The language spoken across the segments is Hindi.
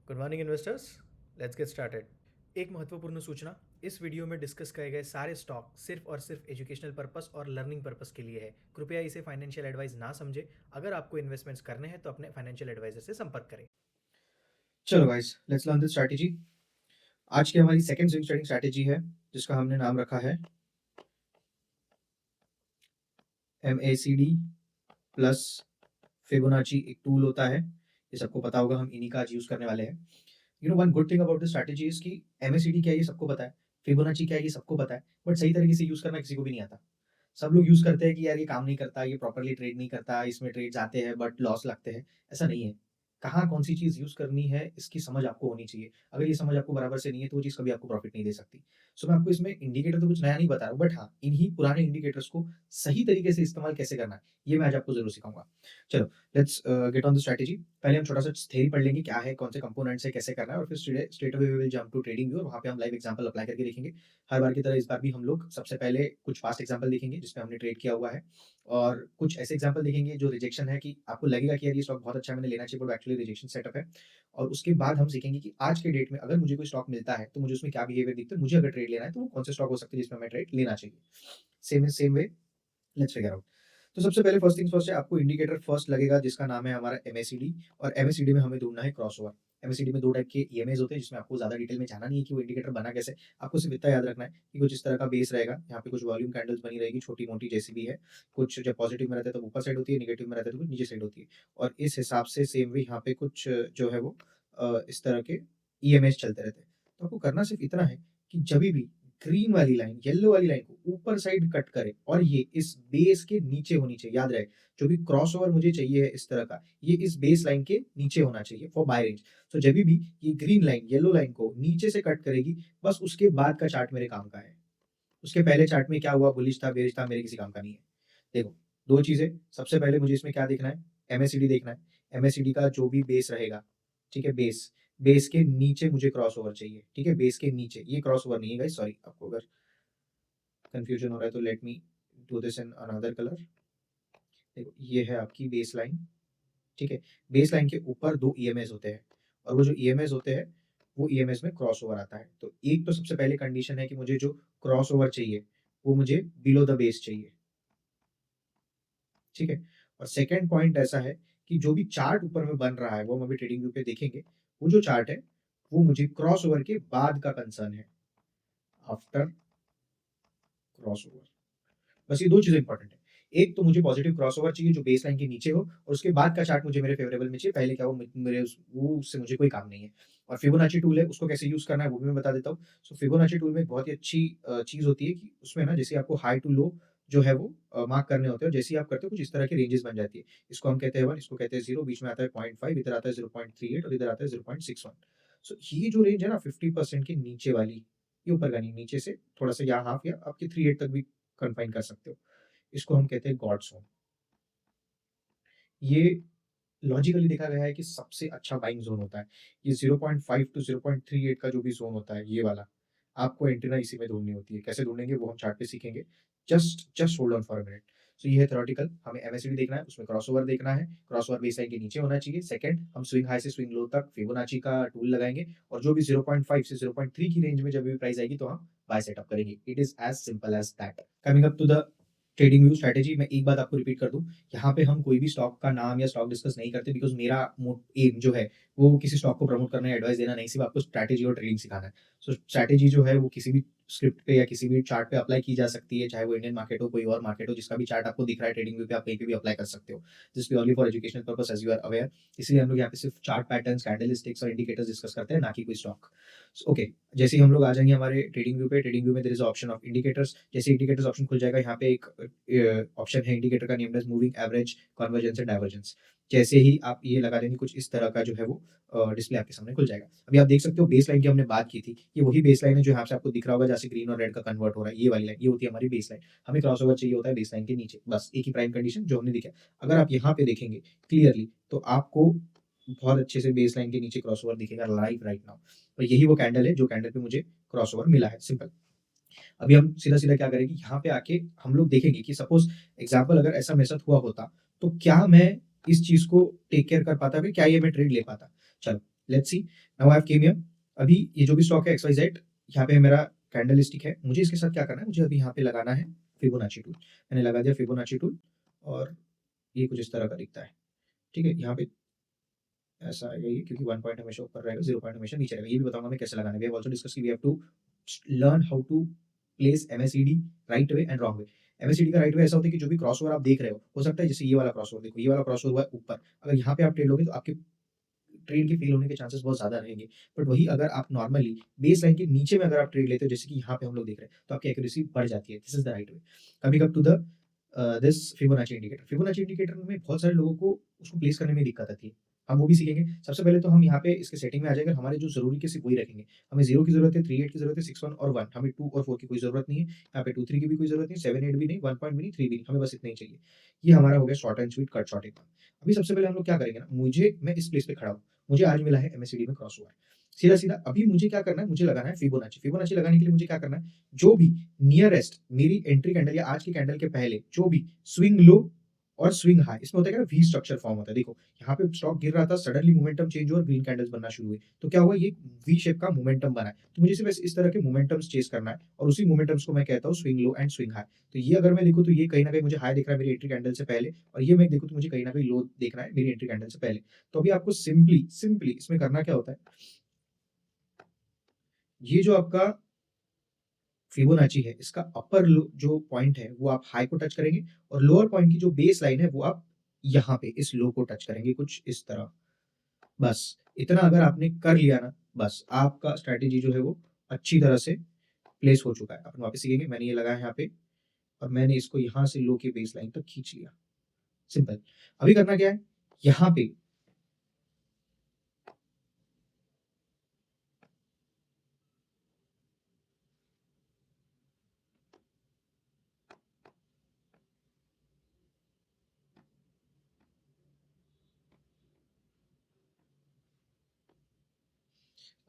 Good morning investors. Let's get started. एक महत्वपूर्ण सूचना, इस वीडियो में डिस्कस किए गए सारे स्टॉक सिर्फ और सिर्फ एजुकेशनल पर्पस और लर्निंग पर्पस के लिए है। कृपया इसे फाइनेंशियल एडवाइस ना समझे। अगर आपको इन्वेस्टमेंट्स करने हैं तो अपने फाइनेंशियल एडवाइजर से संपर्क करें। चलो guys, let's learn this strategy. आज की हमारी सेकंड स्विंग ट्रेडिंग स्ट्रैटेजी है, जिसका हमने नाम रखा है MACD प्लस फिबोनाची। एक टूल होता है, ये सबको पता होगा, हम इन्हीं का आज यूज करने वाले हैं। One good thing about this strategy is कि MACD क्या है ये सबको पता है, फिबोनाची क्या है ये सबको पता है, बट सही तरीके से यूज करना किसी को भी नहीं आता। सब लोग यूज करते हैं कि यार ये काम नहीं करता, ये प्रॉपर्ली ट्रेड नहीं करता, इसमें ट्रेड्स आते हैं बट लॉस लगते हैं। ऐसा नहीं है। कहाँ कौन सी चीज यूज करनी है इसकी समझ आपको होनी चाहिए। अगर ये समझ आपको बराबर से नहीं है तो वो चीज कभी आपको प्रॉफिट नहीं दे सकती। सो मैं आपको इसमें इंडिकेटर तो कुछ नया नहीं बता रहा हूँ, बट हाँ, इन्हीं पुराने इंडिकेटर्स को सही तरीके से इस्तेमाल कैसे करना है ये मैं आज आपको जरूर सिखाऊंगा। चलो, let's get on the strategy. पहले हम छोटा सा थ्योरी पढ़ लेंगे, क्या है, कौन से कंपोनेंट्स है, कैसे करना है, और फिर straight away we will jump to trading view, और वहाँ पे हम लाइव एग्जांपल अप्लाई करके देखेंगे। हर बार की तरह इस बार भी हम लोग सबसे पहले कुछ पास्ट एग्जांपल देखेंगे जिसमें हमने ट्रेड किया हुआ है, और कुछ ऐसे एग्जांपल देखेंगे जो रिजेक्शन है, कि आपको लगेगा कि यार ये स्टॉक बहुत अच्छा है, मैंने लेना चाहिए, बट एक्चुअली रिजेक्शन सेटअप है। और उसके बाद हम सीखेंगे कि आज के डेट में अगर मुझे कोई स्टॉक मिलता है तो मुझे उसमें क्या बिहेवियर दिखता है, मुझे अगर ट्रेड लेना है तो वो कौन से स्टॉक हो सकते हैं जिसमें हमें ट्रेड लेना चाहिए। Same way, let's figure out. तो सबसे पहले फर्स्ट थिंग्स फर्स्ट है, आपको इंडिकेटर फर्स्ट लगेगा जिसका नाम है हमारा MACD, और MACD में हमें ढूंढना है क्रॉसओवर। MACD में दो टाइप के EMAs होते हैं, जिसमें आपको ज्यादा डिटेल में जाना नहीं है कि वो इंडिकेटर बना कैसे। आपको सिर्फ इतना याद रखना है कि कुछ इस तरह का बेस रहेगा, यहाँ पे कुछ वॉल्यूम कैंडल्स बनी रहेगी, छोटी मोटी जैसी भी है। कुछ जब पॉजिटिव में रहता है तो ऊपर साइड होती है, निगेटिव में रहता है तो कुछ नीचे साइड होती है। और इस हिसाब से सेम वे यहाँ पे कुछ जो है वो इस तरह के EMAs चलते रहते हैं। तो आपको करना सिर्फ इतना है कि जब भी ग्रीन वाली लाइन, येलो वाली लाइन को ऊपर साइड कट करे और ये इस बेस के नीचे होनी चाहिए। याद रहे, जो भी क्रॉसओवर मुझे चाहिए है इस तरह का, ये इस बेस लाइन के नीचे होना चाहिए फॉर बाय रेंज। तो जब भी ये ग्रीन लाइन येलो लाइन को नीचे से कट करेगी, बस उसके बाद का चार्ट मेरे काम का है। उसके पहले चार्ट में क्या हुआ, बुलिश था, बेरिश था, मेरे किसी काम का नहीं है। देखो, दो चीजें, सबसे पहले मुझे इसमें क्या देखना है, MACD देखना है। MACD का जो भी बेस रहेगा, ठीक है, बेस बेस के नीचे मुझे क्रॉस ओवर चाहिए। ठीक है, बेस के नीचे, ये क्रॉस ओवर नहीं है गाइस, सॉरी, आपको अगर कंफ्यूजन हो रहा है तो let me do this in another colour. देखो, ये है आपकी बेस लाइन। ठीक है, बेस लाइन के ऊपर दो EMAs होते हैं, और वो जो EMAs होते हैं वो EMAs में क्रॉस ओवर आता है। तो एक तो सबसे पहले कंडीशन है कि मुझे जो क्रॉस ओवर चाहिए वो मुझे बिलो द बेस चाहिए। ठीक है, और सेकंड पॉइंट ऐसा है कि जो भी चार्ट ऊपर में बन रहा है वो हम अभी ट्रेडिंग व्यू पे देखेंगे, वो जो चार्ट है वो मुझे क्रॉस ओवर के बाद का कंसर्न है, आफ्टर क्रॉस ओवर। बस ये दो चीजें इंपॉर्टेंट है। एक तो मुझे पॉजिटिव क्रॉसओवर चाहिए जो बेस लाइन के नीचे हो, और उसके बाद का चार्ट मुझे मेरे फेवरेबल में चाहिए। पहले क्या, वो मेरे वो उससे मुझे कोई काम नहीं है। और फिबोनाची टूल है, उसको कैसे यूज करना है वो भी मैं बता देता हूँ। सो फिबोनाची टूल में एक बहुत ही अच्छी चीज होती है कि उसमें ना, जैसे आपको हाई टू लो जो है वो मार्क करने होते हैं, और जैसे ही आप करते हो कुछ इस तरह के रेंजेस बन जाती है। इसको हम कहते हैं 1, इसको कहते हैं 0, बीच में आता है 0.5, इधर आता है 0.38, और इधर आता है 0.61। सो ये जो रेंज है ना 50% के नीचे वाली, ये ऊपर का नहीं, नीचे से थोड़ा सा या हाफ या आपके 38 तक भी कन्फाइन कर सकते हो, इसको हम कहते हैं गॉड जोन। ये लॉजिकली देखा गया है कि सबसे अच्छा बाइंग जोन होता है। ये 0.5 टू 0.38 का जो भी जोन होता है, ये वाला, आपको एंट्री ना इसी में ढूंढनी होती है। कैसे ढूंढेंगे वो हम चार्ट पे सीखेंगे। Just just hold on for a minute. So ये है थ्योरेटिकल, हमें MACD देखना है, उसमें क्रॉसओवर देखना है, क्रॉसओवर बेस लाइन के नीचे होना चाहिए। सेकंड, हम स्विंग हाई से स्विंग लो तक फिबोनाची का टूल लगाएंगे, और जो भी 0.5 से 0.3 की रेंज में जब भी प्राइस आएगी तो हम बाय सेटअप करेंगे। It is as simple as that. Coming up to the trading view strategy, मैं एक बात आपको रिपीट कर दूं, यहाँ पे हम कोई भी स्टॉक का नाम या स्टॉक डिस्कस नहीं करते, बिकॉज मेरा एम जो है वो किसी स्टॉक को प्रमोट करना या एडवाइस देना नहीं, सिर्फ आपको स्ट्रैटेजी और ट्रेडिंग सिखाना है। सो स्ट्रैटेजी जो है वो किसी भी स्क्रिप्ट पे या किसी भी चार्ट पे अप्लाई की जा सकती है, चाहे वो इंडियन मार्केट हो, कोई और मार्केट हो, जिसका भी चार्ट आपको दिख रहा है ट्रेडिंग व्यू पे, आप कहीं पे भी अप्लाई कर सकते हो। This purely for educational purpose, as you are aware. इसलिए हम लोग यहाँ पे सिर्फ चार्ट पैटर्न्स, कैंडलस्टिक्स और इंडिकेटर्स डिस्कस करते हैं, ना कि कोई स्टॉक। ओके, जैसे ही हम लोग आ जाएंगे हमारे ट्रेडिंग व्यू पे, ट्रेडिंग व्यू में there is option of indicators. जैसे इंडिकेटर्स ऑप्शन खुल जाएगा, यहाँ पे एक ऑप्शन है इंडिकेटर का, named as moving average, convergence and divergence. जैसे ही आप ये लगा देंगे, कुछ इस तरह का जो है वो डिस्प्ले आपके सामने खुल जाएगा। अभी आप देख सकते हो बेस लाइन की हमने बात की थी, ये वही बेस लाइन है जो यहाँ से आपको दिख रहा होगा, जैसे ग्रीन और रेड का कन्वर्ट हो रहा है, ये वाली लाइन, ये होती है हमारी बेस लाइन। हमें क्रॉसओवर चाहिए होता है बेस लाइन के नीचे, बस एक ही प्राइम कंडीशन जो हमने दिखा। अगर आप यहाँ पे देखेंगे क्लियरली तो आपको बहुत अच्छे से बेस लाइन के नीचे क्रॉसओवर दिखेगा लाइव राइट नाउ, और यही वो कैंडल है जो कैंडल पे मुझे क्रॉसओवर मिला है। सिंपल। अभी हम सीधा सीधा क्या करेंगे, यहाँ पे आके हम लोग देखेंगे कि सपोज एग्जाम्पल अगर ऐसा मेरे साथ हुआ होता तो क्या मैं इस चीज को टेक केयर कर पाता, कि क्या ये मैं ट्रेड ले पाता। चलो, let's see, now I have came here. अभी ये जो भी स्टॉक है XYZ, यहाँ पे मेरा कैंडलस्टिक है। मुझे इसके साथ क्या करना है, मुझे अभी यहाँ पे लगाना है फिबोनाची टूल। मैंने लगा दिया फिबोनाची टूल और ये कुछ इस तरह का दिखता है, ठीक है। यहाँ पे ऐसा आएगा ये, क्योंकि 1 पॉइंट हमेशा ऊपर रहेगा, 0 पॉइंट हमेशा नीचे रहेगा। ये भी बताऊँगा मैं कैसे लगाना है। वी हैव आल्सो डिस्कस कि we have to learn how to place MACD right way and wrong way. MACD का राइट वे ऐसा होता है कि जो भी क्रॉसओवर आप देख रहे हो सकता है जैसे ये वाला क्रॉसओवर देखो, ये वाला क्रॉसओवर हुआ है ऊपर, अगर यहाँ पे आप ट्रेड लोगे तो आपके ट्रेड के फेल होने के चांसेस बहुत ज़्यादा रहेंगे। बट वही अगर आप नॉर्मली बेस लाइन के नीचे में अगर आप ट्रेड लेते हो, जैसे कि यहाँ पे हम लोग देख रहे हैं, तो आपकी एक्यूरेसी बढ़ जाती है। This is the right way. Coming up to the this Fibonacci indicator. Fibonacci indicator में बहुत सारे लोगों को उसको प्लेस करने में दिक्कत आती है। हम वो भी सीखेंगे। सबसे पहले तो हम यहाँ पे इसके सेटिंग में आ जाएंगे, हमारे जो ज़रूरी के सिर्फ वही रखेंगे। हमें 0 की ज़रूरत है, 38 की ज़रूरत है, 61 और 1, हमें 2 और 4 की कोई ज़रूरत नहीं है। यहाँ पे 2, 3 की भी कोई ज़रूरत नहीं, 7, 8 भी नहीं, 1 पॉइंट भी नहीं, 3 भी नहीं, हमें बस इतना ही चाहिए। ये हमारा हो गया short and sweet cut short एक। अभी सबसे पहले हम लोग क्या करेंगे ना, मैं इस प्लेस पे खड़ा हूँ, मुझे आज मिला है MACD में क्रॉसओवर। सीधा-सीधा अभी मुझे क्या करना है, मुझे लगाना है फिबोनाची। फिबोनाची लगाने के लिए मुझे क्या करना है, जो भी नियरेस्ट मेरी एंट्री कैंडल या आज की कैंडल के पहले जो भी स्विंग लो और स्विंग हाई, इसमें होता है क्या, वी स्ट्रक्चर फॉर्म होता है। देखो यहाँ पे स्टॉक गिर रहा था, सडनली मोमेंटम चेंज हुआ और ग्रीन कैंडल्स बनना शुरू हुए। तो क्या हुआ, ये वी शेप का मोमेंटम बना है। तो मुझे सिर्फ इस तरह के मोमेंटम्स चेस करना है और उसी मोमेंटम्स को मैं कहता हूँ swing low and swing high. तो ये अगर मैं देखूँ तो ये कहीं न कहीं मुझे हाई दिख रहा है मेरी एंट्री कैंडल से पहले, और ये मैं देखूँ तो मुझे कहीं न कहीं लो देखना है मेरी एंट्री कैंडल से पहले। तो अभी आपको सिंपली इसमें करना क्या होता है, ये जो आपका फिबोनाची है, इसका अपर लो जो पॉइंट है वो आप हाई को टच करेंगे और लोअर पॉइंट की जो बेस लाइन है वो आप यहाँ पे इस लो को टच करेंगे, कुछ इस तरह। बस इतना अगर आपने कर लिया ना, बस आपका स्ट्रैटेजी जो है वो अच्छी तरह से प्लेस हो चुका है। अपन वापस सीखेंगे। मैंने ये लगाया है यहाँ पे और मैंने इसको यहाँ से लो की बेस लाइन तक खींच लिया। सिंपल। अभी करना क्या है, यहाँ पे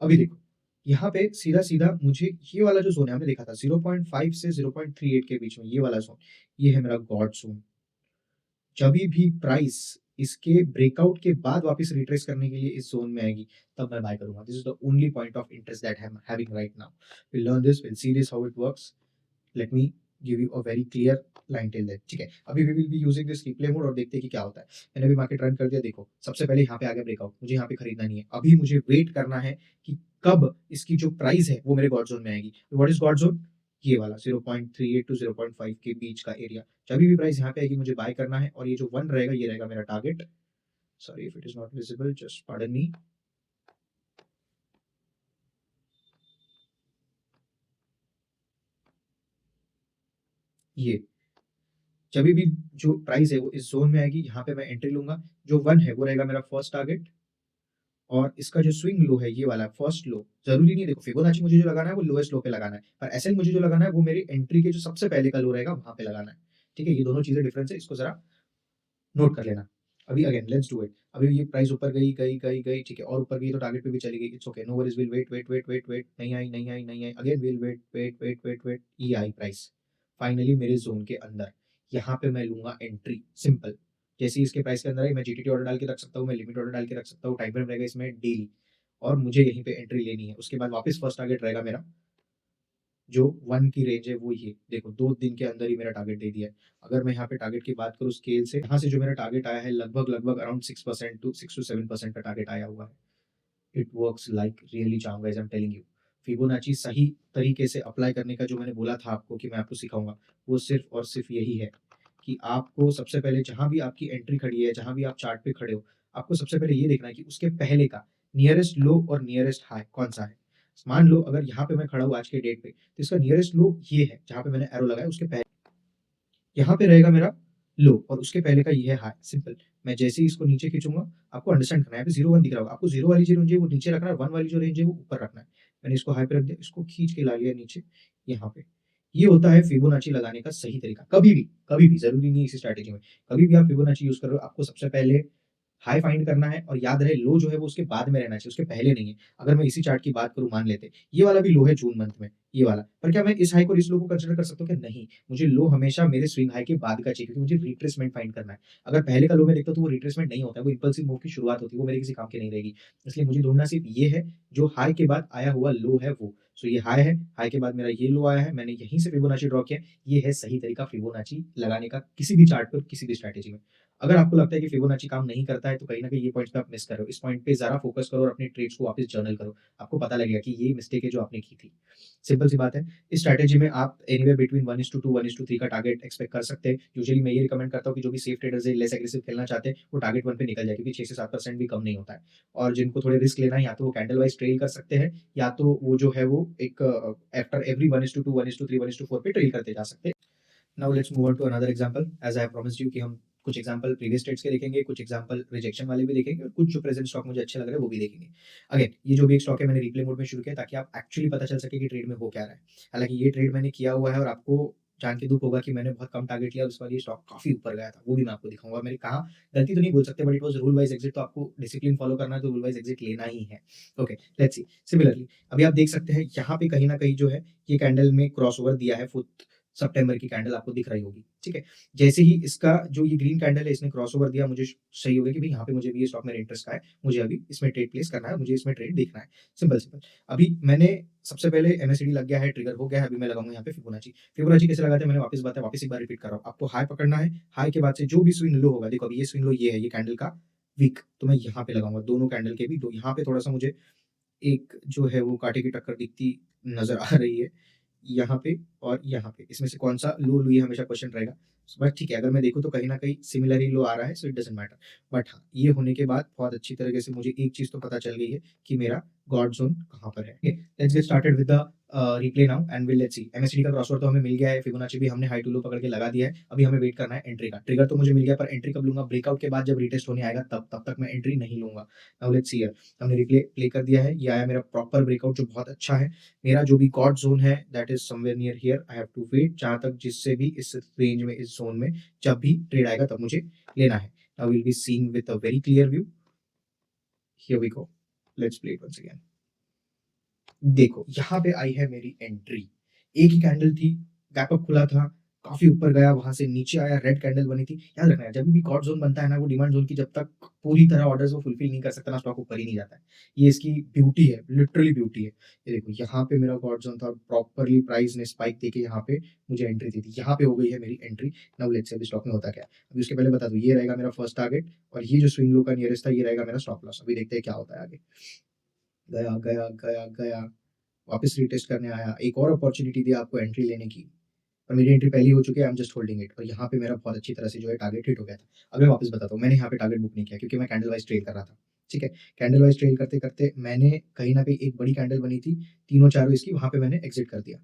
अभी देखो, यहाँ पे सीधा-सीधा मुझे ये वाला जो ज़ोन है, हमने देखा था 0.5 से 0.38 के बीच में ये वाला ज़ोन, ये है मेरा गॉड ज़ोन। जभी भी प्राइस इसके ब्रेकआउट के बाद वापस रिट्रेस करने के लिए इस ज़ोन में आएगी, तब मैं बाय करूँगा। This is the only point of interest that I am having right now. Will learn this, will see this how it works. Let me give you a very clear line till that, ठीक है। अभी we will be using this replay mode और देखते हैं कि क्या होता है। मैंने अभी मार्केट रन कर दिया, देखो सबसे पहले यहाँ पे आ गया ब्रेकआउट, मुझे यहाँ पे खरीदना नहीं है। अभी मुझे वेट करना है कि कब इसकी जो प्राइस है वो मेरे गॉड जोन में आएगी। व्हाट इज गॉड जोन, ये वाला 0.38 टू 0.5 के बीच का एरिया। जब भी प्राइस यहाँ पे आएगी मुझे बाय करना है और ये जो 1 रहेगा ये रहेगा मेरा target. Sorry if it is not visible, just pardon me. ये जब भी जो प्राइस है वो इस जोन में आएगी, यहाँ पे मैं एंट्री लूंगा। जो 1 है वो रहेगा मेरा फर्स्ट टारगेट और इसका जो स्विंग लो है ये वाला फर्स्ट लो, जरूरी नहीं, देखो फिबोनाची मुझे जो लगाना है वो लोएस्ट लो पे लगाना है, पर एसएल मुझे जो लगाना है वो मेरी एंट्री के जो सबसे पहले का लो रहेगा वहां पे लगाना है। ठीक है, ये दोनों चीजें डिफरेंस है, इसको जरा नोट कर लेना। अभी अगेन लेट्स डू इट। अभी ये प्राइस ऊपर गई गई गई गई, ठीक है, और ऊपर गई तो टारगेट पे भी चली गई। It's okay, no worries, will wait wait wait wait wait, नहीं आई नहीं आई नहीं आई, again will wait wait wait wait wait, ये आई प्राइस फाइनली मेरे जोन के अंदर। यहाँ पे मैं लूंगा एंट्री, सिंपल। जैसे ही इसके प्राइस के अंदर आई मैं जीटीटी ऑर्डर डाल के रख सकता हूँ, मैं लिमिट ऑर्डर डाल के रख सकता हूँ, टाइम फ्रेम रहेगा इसमें डेली और मुझे यहीं पे एंट्री लेनी है। उसके बाद वापस फर्स्ट टारगेट रहेगा मेरा, जो 1 की रेंज है वो ये देखो, 2 दिन के अंदर ही मेरा टारगेट दे दिया है। अगर मैं यहाँ पे टारगेट की बात करूँ स्केल से, यहाँ से जो मेरा टारगेट आया है लगभग अराउंड 6% टू 6 टू 7% का टारगेट आया हुआ है। It works like really charm guys, I am telling you. Fibonacci सही तरीके से अप्लाई करने का जो मैंने बोला था आपको कि मैं आपको सिखाऊंगा, वो सिर्फ और सिर्फ यही है कि आपको सबसे पहले जहां भी आपकी एंट्री खड़ी है, जहां भी आप चार्ट पे खड़े हो, आपको सबसे पहले ये देखना है कि उसके पहले का नियरेस्ट लो और नियरेस्ट हाई कौन सा है। मान लो अगर यहाँ पे मैं खड़ा हूँ आज के डेट पे, तो इसका नियरेस्ट लो ये है जहाँ पे मैंने एरो लगाया, उसके पहले यहाँ पे रहेगा मेरा लो और उसके पहले का ये है हाई। सिंपल। मैं जैसे ही इसको नीचे खींचूंगा, आपको अंडरस्टैंड करना है, यहाँ पे 0 1 दिख रहा होगा, आपको 0 वाली जो रेंज है वो नीचे रखना है, 1 वाली जो रेंज है वो ऊपर रखना है। मैंने इसको हाई पे रख दिया, इसको खींच के ला लिया नीचे यहाँ पे। ये होता है फिबोनाची लगाने का सही तरीका। कभी भी जरूरी नहीं इसी स्ट्रैटेजी में, कभी भी आप फिबोनाची यूज कर रहे हो, आपको सबसे पहले हाई फाइंड करना है और याद रहे लो जो है वो उसके बाद में रहना चाहिए, उसके पहले नहीं है। अगर मैं इसी चार्ट की बात करूं, मान लेते ये वाला भी लो है जून मंथ में, ये वाला। पर क्या मैं इस हाई को इस लो को कंसीडर कर सकता हूँ क्या? नहीं, मुझे लो हमेशा मेरे स्विंग हाई के बाद का चाहिए क्योंकि मुझे रिट्रेसमेंट फाइंड करना है। अगर पहले का लो मैं देखता हूँ तो वो रिट्रेसमेंट नहीं होता है, वो इम्पल्सिव मूव की शुरुआत होती है, वो मेरे किसी काम की नहीं रहेगी। इसलिए मुझे ढूँढना सिर्फ ये है, जो हाई के बाद आया हुआ लो है वो। सो ये हाई है, हाई के बाद मेरा ये लो आया है, मैंने यहीं से फिबोनाची ड्रॉ किया है, ये है सही तरीका फिबोनाची लगाने का किसी भी चार्ट पर, किसी भी स्ट्रैटेजी में। अगर आपको लगता है कि फिबोनाची काम नहीं करता है, तो कहीं न कहीं ये पॉइंट्स पे आप मिस कर रहे हो। इस पॉइंट पे ज़रा फोकस करो और अपने ट्रेड्स को वापस जर्नल करो। आपको पता लगेगा कि ये मिस्टेक है जो आपने की थी। सिंपल सी बात है। इस स्ट्रैटेजी में आप एनीवेयर बिटवीन 1:2, 1:3 का टारगेट एक्सपेक्ट कर सकते हैं। यूजुअली मैं ये रिकमेंड करता हूँ कि जो भी सेफ ट्रेडर्स है, लेस एग्रेसिव खेलना चाहते हैं, वो टारगेट 1 पे निकल जाए क्योंकि 6 से 7% भी कम नहीं होता है। और जिनको थोड़े रिस्क लेना है, या तो वो कैंडल वाइज़ ट्रेल कर सकते हैं, या तो वो जो है वो एक आफ्टर एवरी 1:2, 1:3, 1:4 पे ट्रेल करते जा सकते हैं। Now let's move on to another example as I have promised you कि हम कुछ एग्जांपल प्रीवियस ट्रेड्स के देखेंगे, कुछ एग्जांपल रिजेक्शन वाले भी देखेंगे और कुछ जो प्रेजेंट स्टॉक मुझे अच्छे लग रहे हैं वो भी देखेंगे। अगेन ये जो भी एक स्टॉक है मैंने रिप्ले मोड में शुरू किया ताकि आप एक्चुअली पता चल सके कि ट्रेड में हो क्या रहा है। हालाँकि ये ट्रेड मैंने किया हुआ है और आपको जान के दुःख होगा कि मैंने बहुत कम टारगेट लिया और उस बार ये स्टॉक काफ़ी ऊपर गया था। वो भी मैं आपको दिखाऊँगा। मैंने कहा गलती तो नहीं बोल सकते but it was rule wise exit, तो आपको डिसिप्लिन फॉलो करना है तो रूल वाइज़ एग्ज़िट लेना ही है। Okay, let's see. सिमिलरली अभी आप देख सकते हैं यहाँ पे कहीं न कहीं जो है ये कैंडल में क्रॉसओवर दिया है, 4th सितंबर की कैंडल आपको दिख रही होगी, ठीक है? जैसे ही इसका जो ये ग्रीन कैंडल है इसने क्रॉसओवर दिया, मुझे सही हो गया कि भई यहाँ पे मुझे भी ये स्टॉक मेरे इंटरेस्ट का है, मुझे अभी इसमें ट्रेड प्लेस करना है, मुझे इसमें ट्रेड देखना है। सिंपल। अभी मैंने सबसे पहले एमएससीडी लग गया है, ट्रिगर हो गया है, अभी मैं लगाऊँगा यहाँ पे फिबोनाची। फिबोनाची कैसे लगाते हैं मैंने वापस बताया, वापस एक बार रिपीट कर रहा हूँ। आपको हाई पकड़ना है, हाई के बाद से जो भी स्विंग लो होगा, देखो अभी ये स्विंग लो ये है, ये कैंडल का विक, तो मैं यहाँ पे लगाऊँगा, दोनों कैंडल के भी, तो यहाँ पे थोड़ा-सा मुझे एक जो है वो काँटे की टक्कर दिखती नज़र आ रही है। यहाँ पे और यहाँ पे, इसमें से कौन-सा लो लूँ ये हमेशा क्वेश्चन रहेगा। बट ठीक है, अगर मैं देखूँ तो कहीं न कहीं सिमिलर ही लो आ रहा है, so it doesn't matter. But हाँ, ये होने के बाद बहुत अच्छी तरीके से मुझे एक चीज़ तो पता चल गई है कि मेरा गॉड ज़ोन कहाँ पर है। Okay, let's get started with the replay now and let's see. MSCD का क्रॉसओवर तो हमें मिल गया है, फिबोनाची भी हमने हाई टू लो पकड़ के लगा दिया है। अभी हमें वेट करना है एंट्री का। ट्रिगर तो मुझे मिल गया पर एंट्री कब लूँगा? ब्रेकआउट के बाद जब रीटेस्ट होने आएगा तब तक मैं एंट्री नहीं लूँगा। नाउ लेट्स सी हियर, हमने रिप्ले प्ले कर दिया है, ये आया मेरा प्रॉपर ब्रेकआउट जो बहुत अच्छा है। मेरा जो भी गॉड ज़ोन है that is somewhere near here, I have to wait जहाँ तक जिससे भी इस रेंज में, इस ज़ोन में जब भी ट्रेड आएगा तब मुझे लेना है। Now we will be seeing with a very clear view. Here we go. Let's play it once again. देखो, यहाँ पे आई है मेरी एंट्री। एक ही कैंडल थी, गैप अप खुला था, काफ़ी ऊपर गया, वहाँ से नीचे आया, रेड कैंडल बनी थी। याद रखना है, जब भी गॉड ज़ोन बनता है ना, वो डिमांड ज़ोन की जब तक पूरी तरह ऑर्डर्स वो फुलफिल नहीं कर सकता ना, स्टॉक ऊपर ही नहीं जाता है। ये इसकी ब्यूटी है, लिटरली ब्यूटी है। ये देखो, यहाँ पे मेरा गॉड ज़ोन था, प्रॉपरली प्राइस ने स्पाइक देके यहाँ पे मुझे एंट्री दी थी। यहाँ पे हो गई है मेरी एंट्री। नाउ लेट्स सी अभी स्टॉक में होता क्या है। अभी उसके पहले बता दूँ, ये रहेगा मेरा फर्स्ट टारगेट और ये जो स्विंग लो का नियरेस्ट था, ये रहेगा मेरा स्टॉप लॉस। अभी देखते हैं क्या होता है आगे। गया, गया, गया, गया। वापस रीटेस्ट करने आया, एक और अपॉर्च्युनिटी दी आपको एंट्री लेने की, और मेरी एंट्री पहले ही हो चुकी है, I am just holding it, और यहाँ पे मेरा बहुत अच्छी तरह से जो है टारगेट हिट हो गया था। अब मैं वापस बताता हूँ, मैंने यहाँ पे टारगेट बुक नहीं किया क्योंकि मैं कैंडल वाइज़ ट्रेल कर रहा था, ठीक है? कैंडल वाइज़ ट्रेल करते-करते मैंने कहीं न कहीं एक बड़ी कैंडल बनी थी, तीनों चारों इसकी, वहाँ पे मैंने एग्ज़िट कर दिया।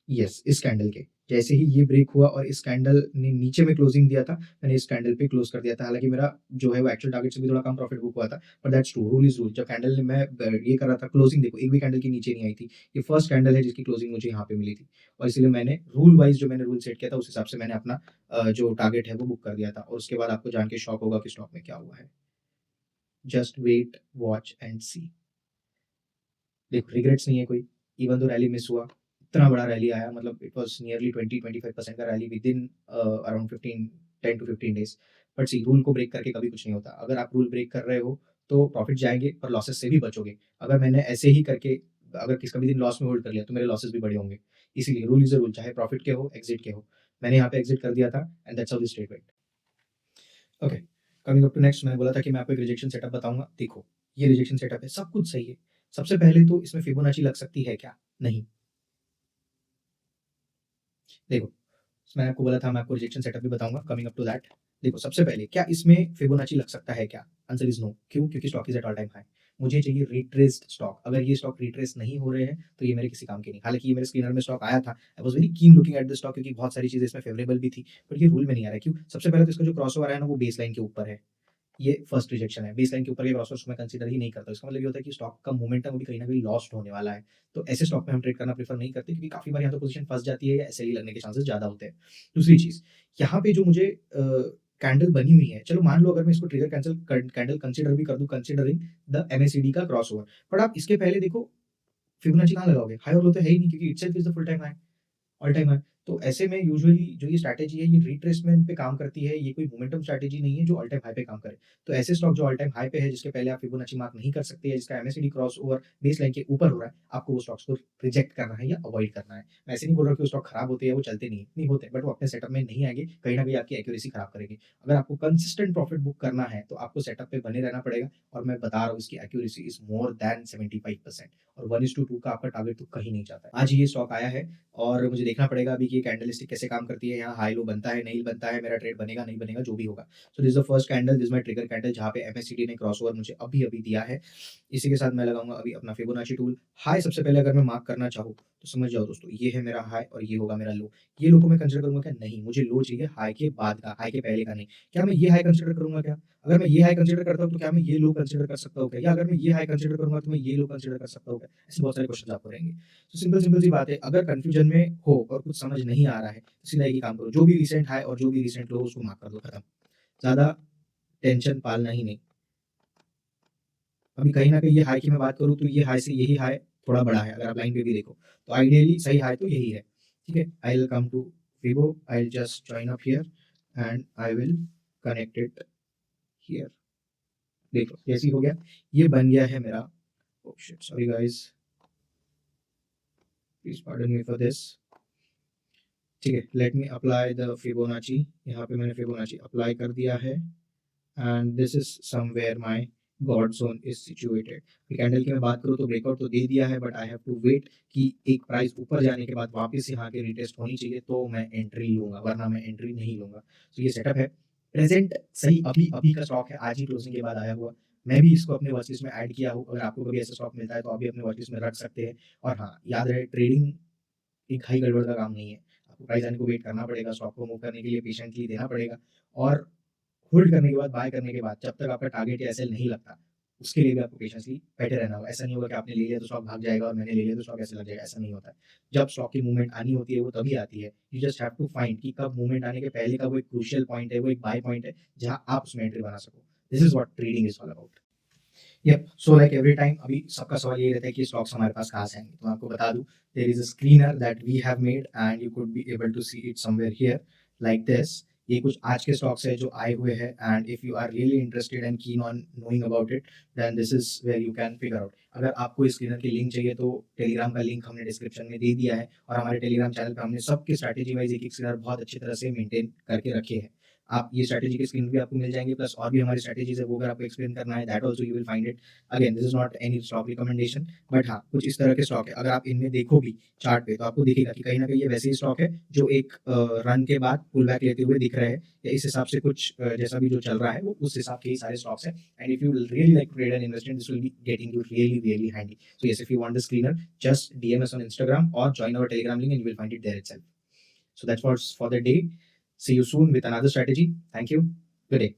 यस, इस कैंडल के। जैसे ही ये ब्रेक हुआ और इस कैंडल ने नीचे में क्लोजिंग दिया था, मैंने इस कैंडल पे क्लोज़ कर दिया था। हालाँकि मेरा जो है वो एक्चुअल टारगेट से भी थोड़ा कम प्रॉफिट बुक हुआ था, but that's true, rule is rule. जब कैंडल ने मैं ये कर रहा था क्लोजिंग, देखो एक भी कैंडल के नीचे नहीं आई थी। ये फर्स्ट कैंडल है जिसकी क्लोजिंग मुझे यहाँ पे मिली थी और इसीलिए मैंने रूल वाइज़ जो मैंने रूल सेट किया था उस हिसाब से मैंने अपना जो टारगेट है वो बुक कर दिया था, और उसके बाद आपको जान के शॉक होगा कि स्टॉक में क्या हुआ है। जस्ट वेट, वॉच एंड सी। देखो, रिग्रेट्स नहीं है कोई, इवन दो रैली मिस हुआ, इतना बड़ा रैली आया, मतलब इट वाज़ नियरली 20-25% का rally within around 15 10 to 15 days. But see, rule को ब्रेक करके कभी कुछ नहीं होता। अगर आप रूल ब्रेक कर रहे हो, तो प्रॉफिट जाएँगे पर लॉसेस से भी बचोगे। अगर मैंने ऐसे ही करके अगर किसी कभी दिन लॉस में होल्ड कर लिया, तो मेरे लॉसेस भी बड़े होंगे। इसीलिए रूल इज़ अ रूल, चाहे प्रॉफिट के हो, एग्ज़िट के हो। मैंने यहाँ पे एग्ज़िट कर दिया था and that's how this trade went. Okay, coming up to next, मैंने बोला था कि मैं आपको एक रिजेक्शन सेटअप बताऊँगा। देखो, ये रिजेक्शन सेटअप है, सब कुछ सही है। सबसे पहले तो इसमें फिबोनाची लग सकती है क्या? नहीं। देखो, मैंने आपको बोला था मैं आपको रिजेक्शन सेटअप भी बताऊँगा, कमिंग अप टू दैट। देखो, सबसे पहले क्या इसमें फिबोनाची लग सकता है क्या? Answer is no. क्यों? क्योंकि stock is at all time high. मुझे चाहिए रिट्रेस्ड स्टॉक। अगर ये स्टॉक रिट्रेस नहीं हो रहे हैं, तो ये मेरे किसी काम के नहीं। हालाँकि ये मेरे स्क्रीनर में स्टॉक आया था। I was very keen looking at the stock क्योंकि बहुत सारी चीज़ें इसमें फेवरेबल भी थी, बट ये रूल में नहीं आ रहा है। क्यों? सबसे पहले तो इसका जो क्रॉसओवर है ना, वो बेसलाइन के ऊपर है। ये फर्स्ट रिजेक्शन है। बेसलाइन के ऊपर के क्रॉसओवर्स मैं कंसीडर ही नहीं करता। इसका मतलब ये होता है कि स्टॉक का मोमेंटम अभी कहीं न कहीं लॉस्ट होने वाला है। तो ऐसे स्टॉक में हम ट्रेड करना प्रेफर नहीं करते क्योंकि काफ़ी बार या तो पोज़ीशन फँस जाती है या एसएल लगने के चांसेस ज़्यादा होते हैं। दूसरी चीज़, यहाँ पे जो मुझे कैंडल बनी हुई है, चलो मान लो अगर मैं इसको ट्रिगर कैंडल कंसीडर भी कर दूँ कंसीडरिंग द एमएसीडी का क्रॉसओवर। बट आप इसके पहले देखो, फिबोनाची कहाँ लगाओगे? हाई और लो तो है ही नहीं, क्योंकि itself is the full time high, all time high. तो ऐसे में यूजुअली जो ये स्ट्रैटेजी है, ये रिट्रेसमेंट पे काम करती है, ये कोई मोमेंटम स्ट्रैटेजी नहीं है जो ऑल टाइम हाई पे काम करे। तो ऐसे स्टॉक जो ऑल टाइम हाई पे है, जिसके पहले आप फिबोनाची मार्क नहीं कर सकते, या जिसका MACD cross over base line के ऊपर हो रहा है, आपको वो स्टॉक्स को रिजेक्ट करना है या अवॉइड करना है। मैं ऐसे नहीं बोल रहा कि वो स्टॉक खराब होते हैं, वो चलते नहीं है, नहीं होते, बट वो अपने सेटअप में नहीं आएँगे, कहीं न कहीं आपकी एक्यूरेसी खराब करेंगे। अगर आपको कंसिस्टेंट प्रॉफिट बुक करना है, तो आपको सेटअप पे बने रहना पड़ेगा, और मैं बता रहा हूँ इसकी एक्यूरेसी इज़ मोर दैन 75%, और 1:2 का आपका टारगेट तो कहीं नहीं जाता है। आज ये स्टॉक आया है और मुझे देखना पड़ेगा अभी कि ये कैंडलस्टिक कैसे काम करती है, यहाँ हाई लो बनता है, नहीं बनता है, मेरा ट्रेड बनेगा, नहीं बनेगा, जो भी होगा। So this is the first candle, this is my trigger candle, जहाँ पे एमएसीडी ने क्रॉसओवर मुझे अभी-अभी दिया है। इसी के साथ मैं लगाऊँगा अभी अपना फिबोनाची टूल। हाई सबसे पहले अगर मैं मार्क करना चाहूँ, तो समझ जाओ दोस्तों, ये है मेरा हाई और ये होगा मेरा लो। ये लो को मैं कंसीडर करूँगा क्या? नहीं, मुझे लो चाहिए हाई के बाद का, हाई के पहले का नहीं। क्या मैं ये हाई कंसीडर करूँगा क्या? अगर मैं ये हाई कंसीडर करता हूँ, तो क्या मैं ये लो कंसीडर कर सकता हूँ क्या? या अगर मैं ये हाई कंसीडर करूँगा, तो मैं ये लो कंसीडर कर सकता हूँ क्या? ऐसे बहुत सारे क्वेश्चन आपको रहेंगे। तो सिंपल सिंपल सी बात है, अगर कन्फ्यूजन में हो और कुछ समझ नहीं आ रहा है, तो सीधा एक ही काम करो, जो भी रिसेंट हाई और जो भी रिसेंट लो, उसको मार्क कर दो, खत्म। ज़्यादा टेंशन पालना ही नहीं। अभी कहीं न कहीं ये हाई की मैं बात करूँ, तो ये हाई से यही हाई थोड़ा बड़ा है, अगर आप लाइन पे भी देखो। तो आइडियली सही हाई तो यही है, ठीक है? I will come to Fibo, I will just join up here and I will connect it here. देख लो, जैसे ही हो गया, ये बन गया है मेरा, oh shit, sorry guys, please pardon me for this. ठीक है, let me apply the Fibonacci. यहाँ पे मैंने फिबोनाची अप्लाई कर दिया है, and this is somewhere my God zone is situated. Candle की मैं बात करूँ तो ब्रेकआउट तो दे दिया है, but I have to wait कि एक प्राइस ऊपर जाने के बाद वापस यहाँ के रिटेस्ट होनी चाहिए, तो मैं एंट्री लूंगा, वरना मैं एंट्री नहीं लूंगा। तो ये सेटअप है प्रेजेंट, सही अभी अभी का स्टॉक है, आज ही क्लोजिंग के बाद आया हुआ। मैं भी इसको अपने वॉच लिस्ट में ऐड किया हूँ, अगर आपको कभी ऐसा स्टॉक मिलता है तो आप भी अपने वॉच लिस्ट में रख सकते हैं। और हाँ, याद रहे, ट्रेडिंग एक खाई गड़बड़ का काम नहीं है। आपको प्राइस आने को वेट करना पड़ेगा, स्टॉक को मूव करने के लिए पेशेंटली देना पड़ेगा, और होल्ड करने के बाद, बाय करने के बाद, जब तक आपका टारगेट या एसएल नहीं लगता, उसके लिए भी आपको पेशेंसली बैठे रहना होगा। ऐसा नहीं होगा कि आपने ले लिया तो स्टॉक भाग जाएगा और मैंने ले लिया तो स्टॉक ऐसे लग जाएगा, ऐसा नहीं होता है। जब स्टॉक की मूवमेंट आनी होती है, वो तभी आती है। You just have to find कि कब मूवमेंट आने के पहले का वो एक क्रूशियल पॉइंट है, वो एक बाय पॉइंट है, जहाँ आप उसमें एंट्री बना सको। This is what trading is all about. Yup, so like every time अभी सबका सवाल यही रहता है कि स्टॉक्स हमारे पास कहाँ से आएँगे? तो मैं आपको बता दूँ, there is a screener that we have made and you could be able to see it somewhere here like this. ये कुछ आज के स्टॉक्स है जो आए हुए हैं, and if you are really interested and keen on knowing about it, then this is where you can figure out. अगर आपको इस स्क्रीनर की लिंक चाहिए, तो टेलीग्राम का लिंक हमने डिस्क्रिप्शन में दे दिया है, और हमारे टेलीग्राम चैनल पे हमने सबकी स्ट्रैटेजी वाइज़ एक-एक स्क्रीनर बहुत अच्छी तरह से मेंटेन करके रखे हैं। आप ये स्ट्रैटेजी के स्क्रीन भी आपको मिल जाएँगे, प्लस और भी हमारी स्ट्रैटेजीज़ है, वो अगर आपको एक्सप्लेन करना है, that also you will find it. Again this is not any stock recommendation, but हाँ, कुछ इस तरह के स्टॉक है। अगर आप इनमें देखो भी चार्ट पे, तो आपको दिखेगा कि कहीं न कहीं ये वैसे ही स्टॉक है जो एक रन के बाद पुल बैक लेते हुए दिख रहे हैं, या इस हिसाब से कुछ जैसा भी जो चल रहा है, वो उस हिसाब के ही सारे स्टॉक्स हैं। And if you really like to trade and invest in, this will be getting you really really handy. So yes, if you want the screener, just DM us on Instagram or join our Telegram link and you will find it there itself. So that's what's for the day. See you soon with another strategy. Thank you. Good day.